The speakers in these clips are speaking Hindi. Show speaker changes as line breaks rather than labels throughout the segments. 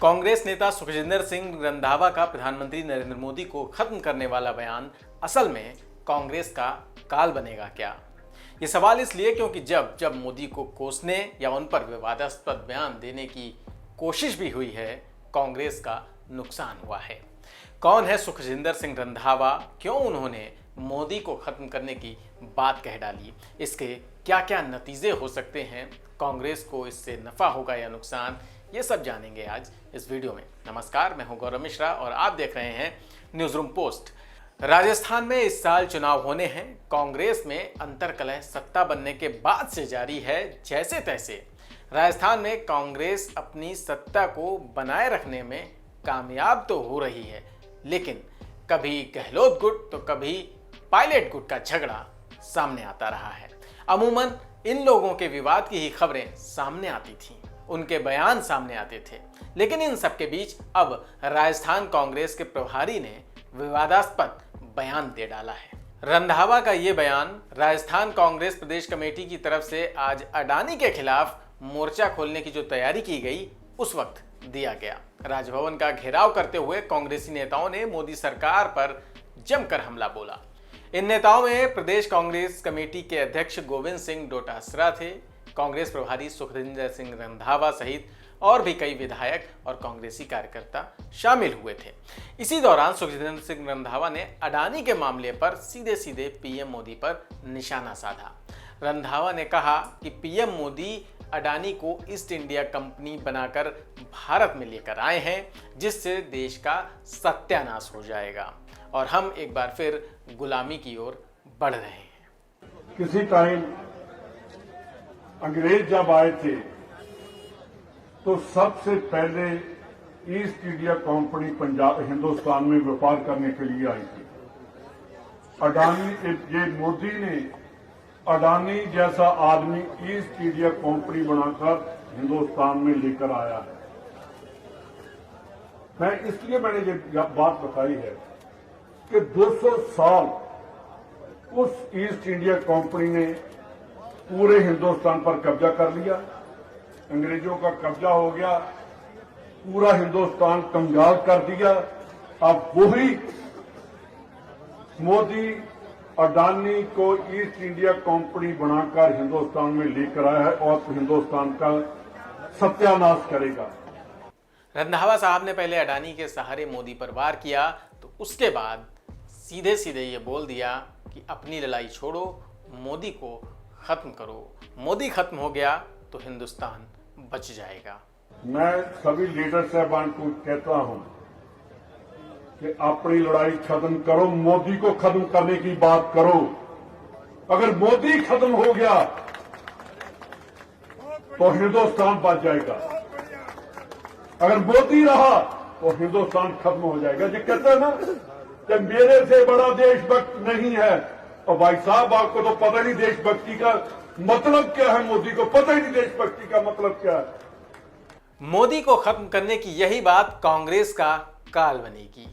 कांग्रेस नेता सुखजिंदर सिंह रंधावा का प्रधानमंत्री नरेंद्र मोदी को खत्म करने वाला बयान असल में कांग्रेस का काल बनेगा क्या? ये सवाल इसलिए क्योंकि जब जब मोदी को कोसने या उन पर विवादास्पद बयान देने की कोशिश भी हुई है, कांग्रेस का नुकसान हुआ है। कौन है सुखजिंदर सिंह रंधावा? क्यों उन्होंने मोदी को खत्म करने की बात कह डाली? इसके क्या क्या नतीजे हो सकते हैं? कांग्रेस को इससे नफा होगा या नुकसान? ये सब जानेंगे आज इस वीडियो में। नमस्कार, मैं हूं गौरव मिश्रा और आप देख रहे हैं न्यूज रूम पोस्ट। राजस्थान में इस साल चुनाव होने हैं। कांग्रेस में अंतर्कलह सत्ता बनने के बाद से जारी है। जैसे तैसे राजस्थान में कांग्रेस अपनी सत्ता को बनाए रखने में कामयाब तो हो रही है, लेकिन कभी गहलोत गुट तो कभी पायलट गुट का झगड़ा सामने आता रहा है। अमूमन इन लोगों के विवाद की ही खबरें सामने आती थीं, उनके बयान सामने आते थे, लेकिन इन सब के बीच अब राजस्थान कांग्रेस के प्रभारी ने विवादास्पद बयान दे डाला है। रंधावा का ये बयान राजस्थान कांग्रेस प्रदेश कमेटी की तरफ से आज अडानी के खिलाफ मोर्चा खोलने की जो तैयारी की गई, उस वक्त दिया गया। राजभवन का घेराव करते हुए कांग्रेसी नेताओं ने मोदी सरकार पर जमकर हमला बोला। इन नेताओं में प्रदेश कांग्रेस कमेटी के अध्यक्ष गोविंद सिंह डोटासरा थे, कांग्रेस प्रभारी सुखजिंदर सिंह रंधावा सहित और भी कई विधायक और कांग्रेसी कार्यकर्ता शामिल हुए थे। इसी दौरान सुखजिंदर सिंह रंधावा ने अडानी के मामले पर सीधे सीधे पीएम मोदी पर निशाना साधा। रंधावा ने कहा कि पीएम मोदी अडानी को ईस्ट इंडिया कंपनी बनाकर भारत में लेकर आए हैं, जिससे देश का सत्यानाश हो जाएगा और हम एक बार फिर गुलामी की ओर बढ़ रहे हैं।
किसी टाइम अंग्रेज जब आए थे तो सबसे पहले east India company Punjab Hindustan में व्यापार करने के लिए आई थी। अडानी, ये मोदी ने अडानी जैसा आदमी ईस्ट इंडिया कंपनी बनाकर हिंदुस्तान में लेकर आया है। मैंने ये बात बताई है कि 200 साल उस ईस्ट इंडिया कंपनी ने पूरे हिंदुस्तान पर कब्जा कर लिया। अंग्रेजों का कब्जा हो गया, पूरा हिंदुस्तान कंगाल कर दिया। अब वही मोदी अडानी को ईस्ट इंडिया कंपनी बनाकर हिंदुस्तान में लेकर आया है और हिंदुस्तान का सत्यानाश करेगा।
रंधावा साहब ने पहले अडानी के सहारे मोदी पर वार किया, तो उसके बाद सीधे सीधे ये बोल दिया कि अपनी लड़ाई छोड़ो, मोदी को खत्म करो। मोदी खत्म हो गया तो हिंदुस्तान बच जाएगा।
मैं सभी लीडर साहबान को कहता हूं कि अपनी लड़ाई खत्म करो, मोदी को खत्म करने की बात करो। अगर मोदी खत्म हो गया तो हिंदुस्तान बच जाएगा, अगर मोदी रहा तो हिंदुस्तान खत्म हो जाएगा। जी कहते हैं ना कि मेरे से बड़ा देशभक्त नहीं है, और भाई साहब आपको तो पता नहीं देशभक्ति का मतलब क्या है, मोदी को पता ही नहीं देशभक्ति का मतलब क्या है।
मोदी को खत्म करने की यही बात कांग्रेस का काल बनेगी।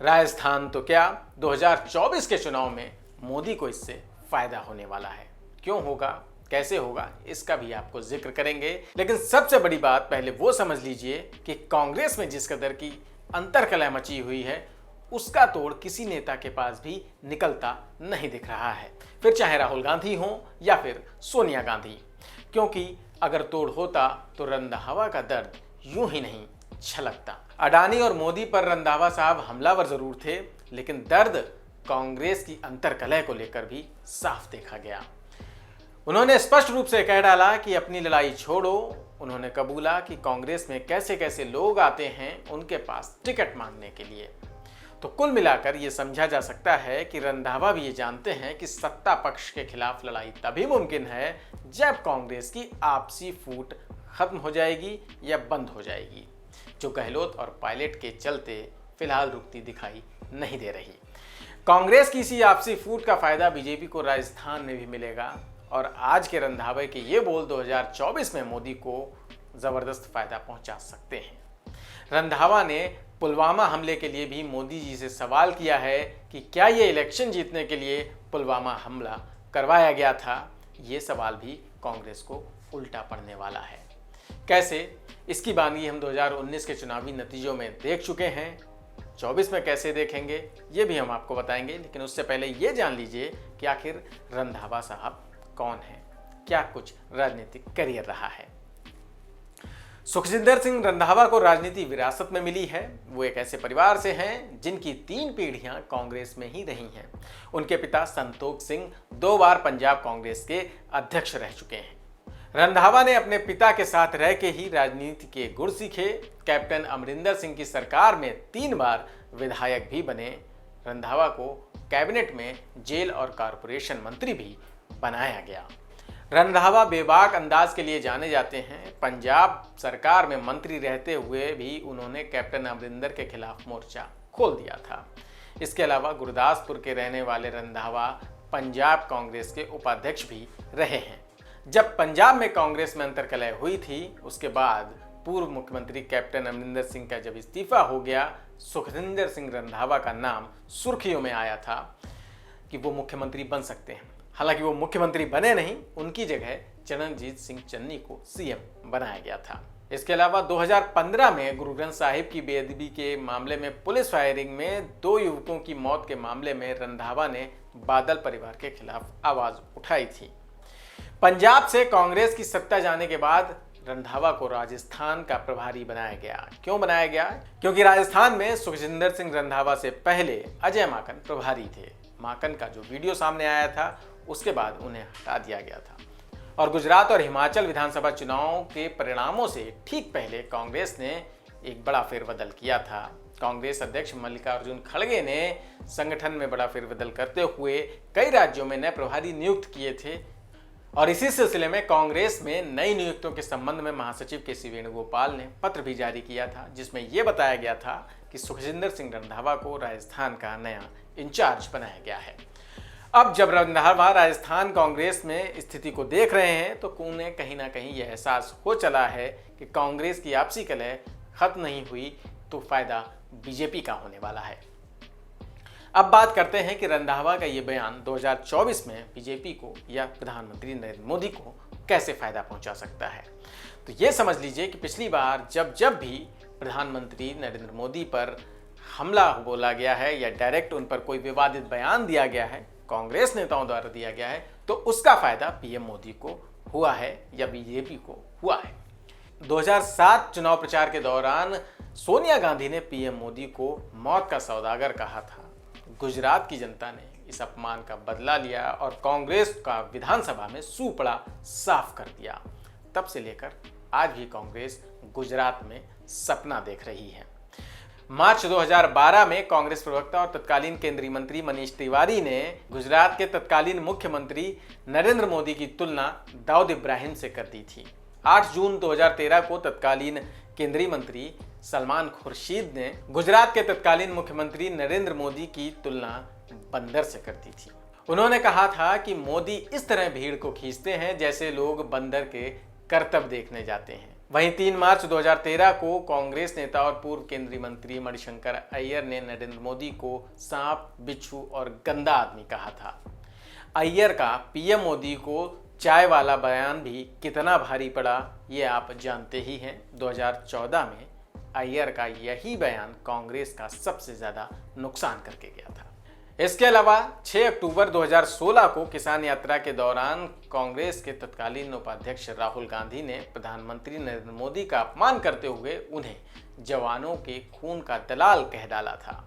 राजस्थान तो क्या, 2024 के चुनाव में मोदी को इससे फायदा होने वाला है। क्यों होगा, कैसे होगा, इसका भी आपको जिक्र करेंगे, लेकिन सबसे बड़ी बात पहले वो समझ लीजिए कि कांग्रेस में जिस कदर की अंतर्कलह मची हुई है, उसका तोड़ किसी नेता के पास भी निकलता नहीं दिख रहा है, फिर चाहे राहुल गांधी हो या फिर सोनिया गांधी। क्योंकि अगर तोड़ होता तो रंधावा का दर्द यूं ही नहीं छलकता। अडानी और मोदी पर रंधावा साहब हमलावर जरूर थे, लेकिन दर्द कांग्रेस की अंतर्कलह को लेकर भी साफ देखा गया। उन्होंने स्पष्ट रूप से कह डाला कि अपनी लड़ाई छोड़ो। उन्होंने कबूला कि कांग्रेस में कैसे कैसे लोग आते हैं उनके पास टिकट मांगने के लिए। तो कुल मिलाकर यह समझा जा सकता है कि रंधावा भी ये जानते हैं कि सत्ता पक्ष के खिलाफ लड़ाई तभी मुमकिन है जब कांग्रेस की आपसी फूट खत्म हो जाएगी या बंद हो जाएगी, जो गहलोत और पायलट के चलते फिलहाल रुकती दिखाई नहीं दे रही। कांग्रेस की इसी आपसी फूट का फायदा बीजेपी को राजस्थान में भी मिलेगा और आज के रंधावे के ये बोल 2024 में मोदी को जबरदस्त फायदा पहुंचा सकते हैं। रंधावा ने पुलवामा हमले के लिए भी मोदी जी से सवाल किया है कि क्या ये इलेक्शन जीतने के लिए पुलवामा हमला करवाया गया था। ये सवाल भी कांग्रेस को उल्टा पड़ने वाला है। कैसे, इसकी बानगी हम 2019 के चुनावी नतीजों में देख चुके हैं। 24 में कैसे देखेंगे ये भी हम आपको बताएंगे, लेकिन उससे पहले ये जान लीजिए कि आखिर रंधावा साहब कौन है, क्या कुछ राजनीतिक करियर रहा है। सुखजिंदर सिंह रंधावा को राजनीति विरासत में मिली है। वो एक ऐसे परिवार से हैं जिनकी 3 पीढ़ियां कांग्रेस में ही रही हैं। उनके पिता संतोख सिंह 2 बार पंजाब कांग्रेस के अध्यक्ष रह चुके हैं। रंधावा ने अपने पिता के साथ रह के ही राजनीति के गुर सीखे। कैप्टन अमरिंदर सिंह की सरकार में 3 बार विधायक भी बने। रंधावा को कैबिनेट में जेल और कारपोरेशन मंत्री भी बनाया गया। रंधावा बेबाक अंदाज के लिए जाने जाते हैं। पंजाब सरकार में मंत्री रहते हुए भी उन्होंने कैप्टन अमरिंदर के खिलाफ मोर्चा खोल दिया था। इसके अलावा गुरदासपुर के रहने वाले रंधावा पंजाब कांग्रेस के उपाध्यक्ष भी रहे हैं। जब पंजाब में कांग्रेस में अंतर्कलह हुई थी, उसके बाद पूर्व मुख्यमंत्री कैप्टन अमरिंदर सिंह का जब इस्तीफा हो गया, सुखजिंदर सिंह रंधावा का नाम सुर्खियों में आया था कि वो मुख्यमंत्री बन सकते हैं। हालांकि वो मुख्यमंत्री बने नहीं, उनकी जगह चरणजीत सिंह चन्नी को सीएम बनाया गया था। इसके अलावा 2015 में गुरु ग्रंथ साहिब की बेअदबी के मामले में पुलिस फायरिंग में 2 युवकों की मौत के मामले में रंधावा ने बादल परिवार के खिलाफ आवाज उठाई थी। पंजाब से कांग्रेस की सत्ता जाने के बाद रंधावा को राजस्थान का प्रभारी बनाया गया। क्यों बनाया गया? क्योंकि राजस्थान में सुखजिंदर सिंह रंधावा से पहले अजय माकन प्रभारी थे। माकन का जो वीडियो सामने आया था, उसके बाद उन्हें हटा दिया गया था। और गुजरात और हिमाचल विधानसभा चुनाव के परिणामों से ठीक पहले कांग्रेस ने एक बड़ा फेरबदल किया था। कांग्रेस अध्यक्ष मल्लिकार्जुन खड़गे ने संगठन में बड़ा फेरबदल करते हुए कई राज्यों में नए प्रभारी नियुक्त किए थे। और इसी सिलसिले में कांग्रेस में नई नियुक्तियों के संबंध में महासचिव के सी वेणुगोपाल ने पत्र भी जारी किया था, जिसमें यह बताया गया था कि सुखजिंदर सिंह रंधावा को राजस्थान का नया इंचार्ज बनाया गया है। अब जब रंधावा राजस्थान कांग्रेस में स्थिति को देख रहे हैं, तो उन्हें कहीं ना कहीं यह एहसास हो चला है कि कांग्रेस की आपसी कलह खत्म नहीं हुई तो फायदा बीजेपी का होने वाला है। अब बात करते हैं कि रंधावा का ये बयान 2024 में बीजेपी को या प्रधानमंत्री नरेंद्र मोदी को कैसे फायदा पहुंचा सकता है। तो ये समझ लीजिए कि पिछली बार जब भी प्रधानमंत्री नरेंद्र मोदी पर हमला बोला गया है या डायरेक्ट उन पर कोई विवादित बयान दिया गया है, कांग्रेस नेताओं द्वारा दिया गया है, तो उसका फायदा पीएम मोदी को हुआ है या बीजेपी को हुआ है। 2007 चुनाव प्रचार के दौरान सोनिया गांधी ने पीएम मोदी को मौत का सौदागर कहा था। गुजरात की जनता ने इस अपमान का बदला लिया और कांग्रेस का विधानसभा में सूपड़ा साफ कर दिया। तब से लेकर आज भी कांग्रेस गुजरात में सपना देख रही है। मार्च 2012 में कांग्रेस प्रवक्ता और तत्कालीन केंद्रीय मंत्री मनीष तिवारी ने गुजरात के तत्कालीन मुख्यमंत्री नरेंद्र मोदी की तुलना दाऊद इब्राहिम से कर दी थी। 8 जून 2013 को तत्कालीन केंद्रीय मंत्री सलमान खुर्शीद ने गुजरात के तत्कालीन मुख्यमंत्री नरेंद्र मोदी की तुलना बंदर से कर दी थी। उन्होंने कहा था कि मोदी इस तरह भीड़ को खींचते हैं जैसे लोग बंदर के करतब देखने जाते हैं। वहीं 3 मार्च 2013 को कांग्रेस नेता और पूर्व केंद्रीय मंत्री मणिशंकर अय्यर ने नरेंद्र मोदी को सांप, बिच्छू और गंदा आदमी कहा था। अय्यर का पीएम मोदी को चाय वाला बयान भी कितना भारी पड़ा ये आप जानते ही हैं। 2014 में अय्यर का यही बयान कांग्रेस का सबसे ज्यादा नुकसान करके गया था। इसके अलावा 6 अक्टूबर 2016 को किसान यात्रा के दौरान कांग्रेस के तत्कालीन उपाध्यक्ष राहुल गांधी ने प्रधानमंत्री नरेंद्र मोदी का अपमान करते हुए उन्हें जवानों के खून का दलाल कह डाला था।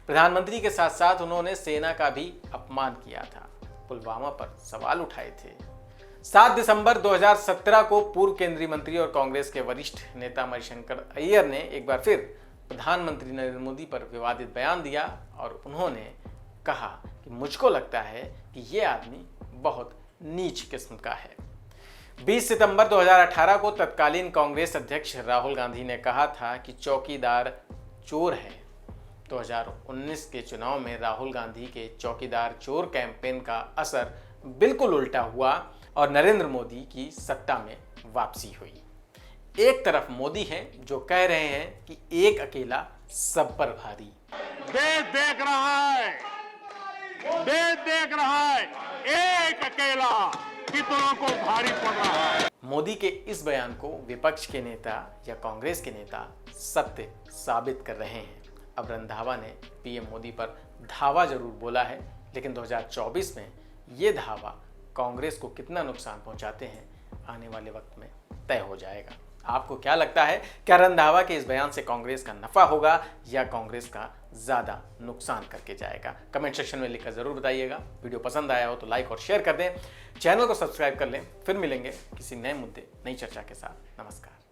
प्रधानमंत्री के साथ साथ उन्होंने सेना का भी अपमान किया था, पुलवामा पर सवाल उठाए थे। 7 दिसंबर 2017 को पूर्व केंद्रीय मंत्री और कांग्रेस के वरिष्ठ नेता मणिशंकर अय्यर ने एक बार फिर प्रधानमंत्री नरेंद्र मोदी पर विवादित बयान दिया और उन्होंने कहा कि मुझको लगता है कि ये आदमी बहुत नीच किस्म का है। 20 सितंबर 2018 को तत्कालीन कांग्रेस अध्यक्ष राहुल गांधी ने कहा था कि चौकीदार चोर है। 2019 के चुनाव में राहुल गांधी के चौकीदार चोर कैंपेन का असर बिल्कुल उल्टा हुआ और नरेंद्र मोदी की सत्ता में वापसी हुई। एक तरफ मोदी हैं जो कह रहे हैं कि एक अकेला सब पर भारी।
देश देख रहा है, देश देख रहा है, एक अकेला कितनों को भारी पड़ रहा है।
मोदी के इस बयान को विपक्ष के नेता या कांग्रेस के नेता सत्य साबित कर रहे हैं। अब रंधावा ने पीएम मोदी पर धावा जरूर बोला है, लेकिन 2024 में ये धावा कांग्रेस को कितना नुकसान पहुंचाते हैं आने वाले वक्त में तय हो जाएगा। आपको क्या लगता है, क्या रंधावा के इस बयान से कांग्रेस का नफा होगा या कांग्रेस का ज्यादा नुकसान करके जाएगा? कमेंट सेक्शन में लिखकर जरूर बताइएगा। वीडियो पसंद आया हो तो लाइक और शेयर कर दें, चैनल को सब्सक्राइब कर लें। फिर मिलेंगे किसी नए मुद्दे, नई चर्चा के साथ। नमस्कार।